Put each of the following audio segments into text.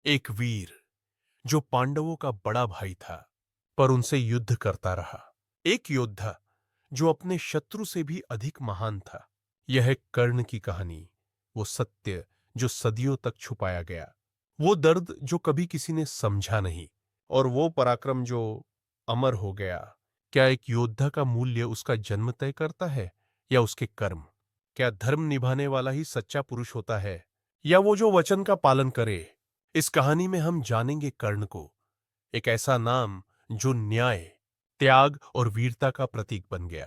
एक वीर जो पांडवों का बड़ा भाई था, पर उनसे युद्ध करता रहा। एक योद्धा जो अपने शत्रु से भी अधिक महान था। यह है कर्ण की कहानी, वो सत्य जो सदियों तक छुपाया गया, वो दर्द जो कभी किसी ने समझा नहीं, और वो पराक्रम जो अमर हो गया। क्या एक योद्धा का मूल्य उसका जन्म तय करता है या उसके कर्म? क्या धर्म निभाने वाला ही सच्चा पुरुष होता है या वो जो वचन का पालन करे? इस कहानी में हम जानेंगे कर्ण को, एक ऐसा नाम जो न्याय, त्याग और वीरता का प्रतीक बन गया।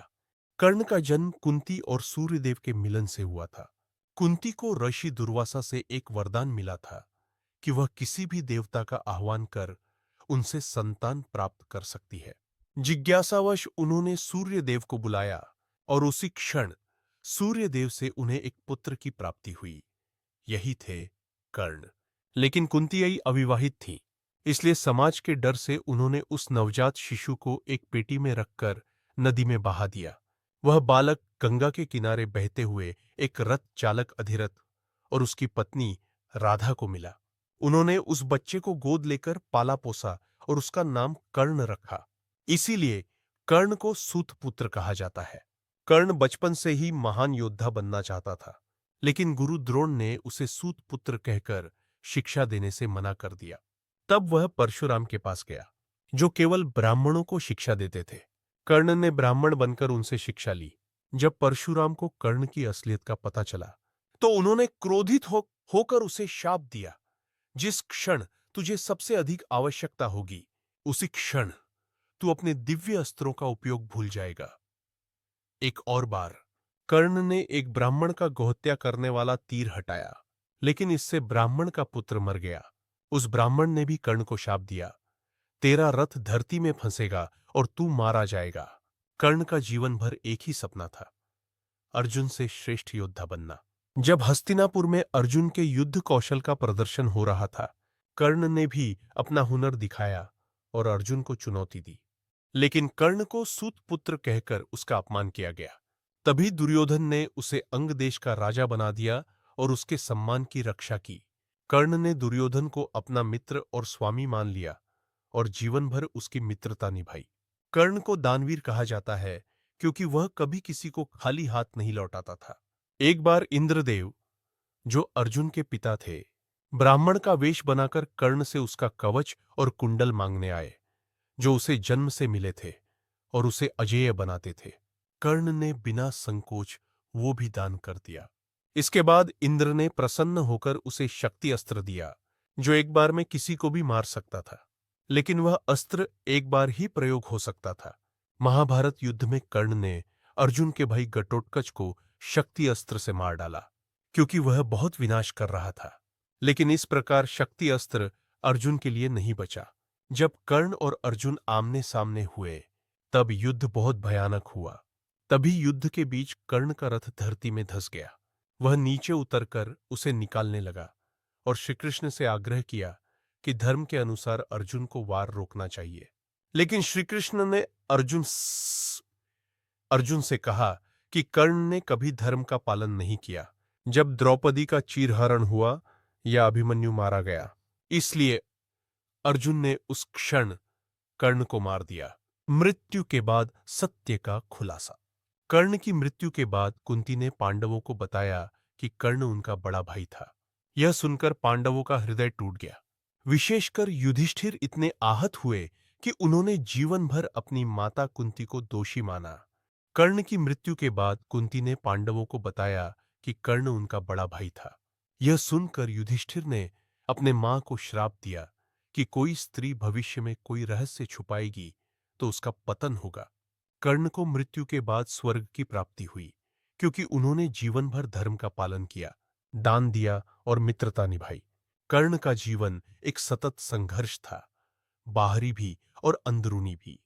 कर्ण का जन्म कुंती और सूर्यदेव के मिलन से हुआ था। कुंती को ऋषि दुर्वासा से एक वरदान मिला था कि वह किसी भी देवता का आह्वान कर उनसे संतान प्राप्त कर सकती है। जिज्ञासावश उन्होंने सूर्यदेव को बुलाया और उसी क्षण सूर्यदेव से उन्हें एक पुत्र की प्राप्ति हुई। यही थे कर्ण। लेकिन कुंती अविवाहित थी, इसलिए समाज के डर से उन्होंने उस नवजात शिशु को एक पेटी में रखकर नदी में बहा दिया। वह बालक गंगा के किनारे बहते हुए एक रथ चालक अधिरथ और उसकी पत्नी राधा को मिला। उन्होंने उस बच्चे को गोद लेकर पाला पोसा और उसका नाम कर्ण रखा। इसीलिए कर्ण को सूतपुत्र कहा जाता है। कर्ण बचपन से ही महान योद्धा बनना चाहता था, लेकिन गुरु द्रोण ने उसे सूतपुत्र कहकर शिक्षा देने से मना कर दिया। तब वह परशुराम के पास गया, जो केवल ब्राह्मणों को शिक्षा देते थे। कर्ण ने ब्राह्मण बनकर उनसे शिक्षा ली। जब परशुराम को कर्ण की असलियत का पता चला, तो उन्होंने क्रोधित होकर उसे शाप दिया, जिस क्षण तुझे सबसे अधिक आवश्यकता होगी, उसी क्षण तू अपने दिव्य अस्त्रों का उपयोग भूल जाएगा। एक और बार कर्ण ने एक ब्राह्मण का गोहत्या करने वाला तीर हटाया, लेकिन इससे ब्राह्मण का पुत्र मर गया। उस ब्राह्मण ने भी कर्ण को शाप दिया, तेरा रथ धरती में फंसेगा और तू मारा जाएगा। कर्ण का जीवन भर एक ही सपना था, अर्जुन से श्रेष्ठ योद्धा बनना। जब हस्तिनापुर में अर्जुन के युद्ध कौशल का प्रदर्शन हो रहा था, कर्ण ने भी अपना हुनर दिखाया और अर्जुन को चुनौती दी। लेकिन कर्ण को सूतपुत्र कहकर उसका अपमान किया गया। तभी दुर्योधन ने उसे अंग देश का राजा बना दिया और उसके सम्मान की रक्षा की। कर्ण ने दुर्योधन को अपना मित्र और स्वामी मान लिया और जीवन भर उसकी मित्रता निभाई। कर्ण को दानवीर कहा जाता है क्योंकि वह कभी किसी को खाली हाथ नहीं लौटाता था। एक बार इंद्रदेव, जो अर्जुन के पिता थे, ब्राह्मण का वेश बनाकर कर्ण से उसका कवच और कुंडल मांगने आए, जो उसे जन्म से मिले थे और उसे अजेय बनाते थे। कर्ण ने बिना संकोच वो भी दान कर दिया। इसके बाद इंद्र ने प्रसन्न होकर उसे शक्ति अस्त्र दिया, जो एक बार में किसी को भी मार सकता था। लेकिन वह अस्त्र एक बार ही प्रयोग हो सकता था। महाभारत युद्ध में कर्ण ने अर्जुन के भाई घटोत्कच को शक्ति अस्त्र से मार डाला, क्योंकि वह बहुत विनाश कर रहा था। लेकिन इस प्रकार शक्ति अस्त्र अर्जुन के लिए नहीं बचा। जब कर्ण और अर्जुन आमने सामने हुए, तब युद्ध बहुत भयानक हुआ। तभी युद्ध के बीच कर्ण का रथ धरती में धंस गया। वह नीचे उतरकर उसे निकालने लगा और श्रीकृष्ण से आग्रह किया कि धर्म के अनुसार अर्जुन को वार रोकना चाहिए। लेकिन श्रीकृष्ण ने अर्जुन से कहा कि कर्ण ने कभी धर्म का पालन नहीं किया। जब द्रौपदी का चीरहरण हुआ या अभिमन्यु मारा गया, इसलिए अर्जुन ने उस क्षण कर्ण को मार दिया। मृत्यु के बाद सत्य का खुलासा। कर्ण की मृत्यु के बाद कुंती ने पांडवों को बताया कि कर्ण उनका बड़ा भाई था। यह सुनकर पांडवों का हृदय टूट गया। विशेषकर युधिष्ठिर इतने आहत हुए कि उन्होंने जीवन भर अपनी माता कुंती को दोषी माना। कर्ण की मृत्यु के बाद कुंती ने पांडवों को बताया कि कर्ण उनका बड़ा भाई था। यह सुनकर युधिष्ठिर ने अपने मां को श्राप दिया कि कोई स्त्री भविष्य में कोई रहस्य छुपाएगी तो उसका पतन होगा। कर्ण को मृत्यु के बाद स्वर्ग की प्राप्ति हुई, क्योंकि उन्होंने जीवन भर धर्म का पालन किया, दान दिया और मित्रता निभाई। कर्ण का जीवन एक सतत संघर्ष था, बाहरी भी और अंदरूनी भी।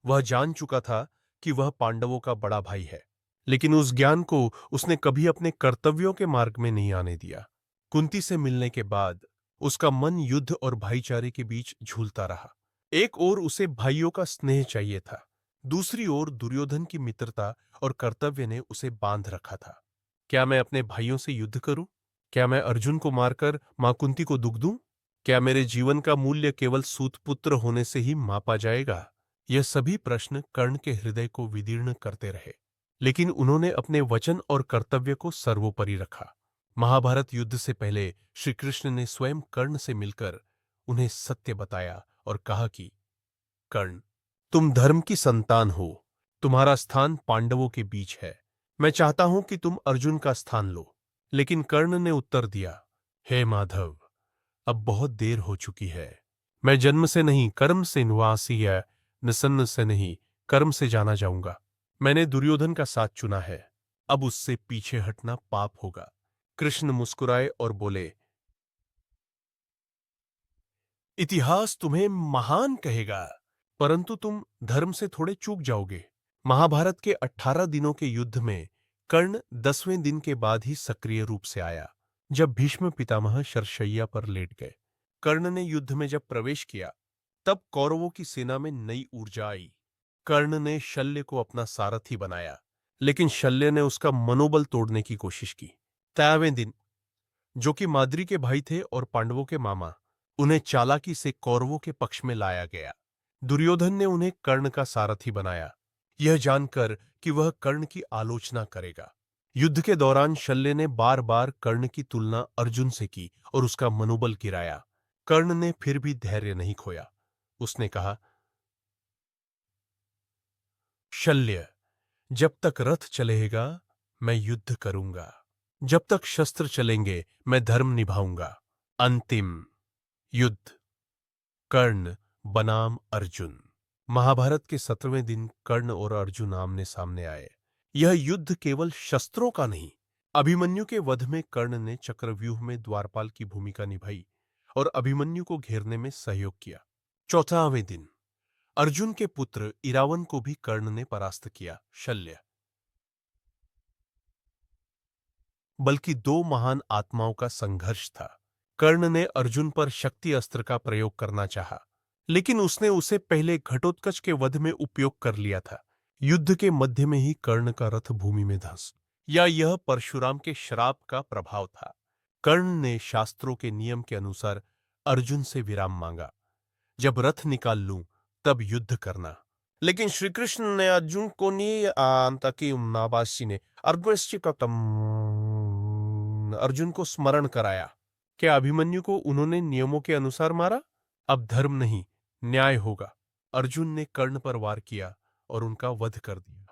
वह जान चुका था कि वह पांडवों का बड़ा भाई है, लेकिन उस ज्ञान को उसने कभी अपने कर्तव्यों के मार्ग में नहीं आने दिया। कुंती से मिलने के बाद उसका मन युद्ध और भाईचारे के बीच झूलता रहा। एक ओर उसे भाइयों का स्नेह चाहिए था, दूसरी ओर दुर्योधन की मित्रता और कर्तव्य ने उसे बांध रखा था। क्या मैं अपने भाइयों से युद्ध करूं? क्या मैं अर्जुन को मारकर मां कुंती को दुख दूं? क्या मेरे जीवन का मूल्य केवल सूतपुत्र होने से ही मापा जाएगा? यह सभी प्रश्न कर्ण के हृदय को विदीर्ण करते रहे, लेकिन उन्होंने अपने वचन और कर्तव्य को सर्वोपरि रखा। महाभारत युद्ध से पहले श्री कृष्ण ने स्वयं कर्ण से मिलकर उन्हें सत्य बताया और कहा कि कर्ण, तुम धर्म की संतान हो, तुम्हारा स्थान पांडवों के बीच है। मैं चाहता हूं कि तुम अर्जुन का स्थान लो। लेकिन कर्ण ने उत्तर दिया, हे माधव, अब बहुत देर हो चुकी है। मैं जन्म से नहीं कर्म से निवासी है, निसन्न से नहीं कर्म से जाना जाऊंगा। मैंने दुर्योधन का साथ चुना है, अब उससे पीछे हटना पाप होगा। कृष्ण मुस्कुराए और बोले, इतिहास तुम्हें महान कहेगा, परंतु तुम धर्म से थोड़े चूक जाओगे। महाभारत के 18 दिनों के युद्ध में कर्ण 10वें दिन के बाद ही सक्रिय रूप से आया, जब भीष्म पितामह शरशैया पर लेट गए। कर्ण ने युद्ध में जब प्रवेश किया, तब कौरवों की सेना में नई ऊर्जा आई। कर्ण ने शल्य को अपना सारथी बनाया, लेकिन शल्य ने उसका मनोबल तोड़ने की कोशिश की। 13वें दिन, जो कि माद्री के भाई थे और पांडवों के मामा, उन्हें चालाकी से कौरवों के पक्ष में लाया गया। दुर्योधन ने उन्हें कर्ण का सारथी बनाया, यह जानकर कि वह कर्ण की आलोचना करेगा। युद्ध के दौरान शल्य ने बार बार कर्ण की तुलना अर्जुन से की और उसका मनोबल गिराया। कर्ण ने फिर भी धैर्य नहीं खोया। उसने कहा, शल्य, जब तक रथ चलेगा मैं युद्ध करूंगा, जब तक शस्त्र चलेंगे मैं धर्म निभाऊंगा। अंतिम युद्ध, कर्ण बनाम अर्जुन। महाभारत के 17वें दिन कर्ण और अर्जुन आमने सामने आए। यह युद्ध केवल शस्त्रों का नहीं, अभिमन्यु के वध में कर्ण ने चक्रव्यूह में द्वारपाल की भूमिका निभाई और अभिमन्यु को घेरने में सहयोग किया। 14वें दिन, अर्जुन के पुत्र इरावन को भी कर्ण ने परास्त किया। शल्य, बल्कि दो महान आत्माओं का संघर्ष था। कर्ण ने अर्जुन पर शक्ति अस्त्र का प्रयोग करना चाहा, लेकिन उसने उसे पहले घटोत्कच के वध में उपयोग कर लिया था। युद्ध के मध्य में ही कर्ण का रथ भूमि में धंस, या यह परशुराम के श्राप का प्रभाव था। कर्ण ने शास्त्रों के नियम के अनुसार अर्जुन से विराम मांगा, जब रथ निकाल लूं तब युद्ध करना। लेकिन श्री कृष्ण ने अर्जुन को अर्जुन को स्मरण कराया। क्या अभिमन्यु को उन्होंने नियमों के अनुसार मारा? अब धर्म नहीं, न्याय होगा। अर्जुन ने कर्ण पर वार किया और उनका वध कर दिया।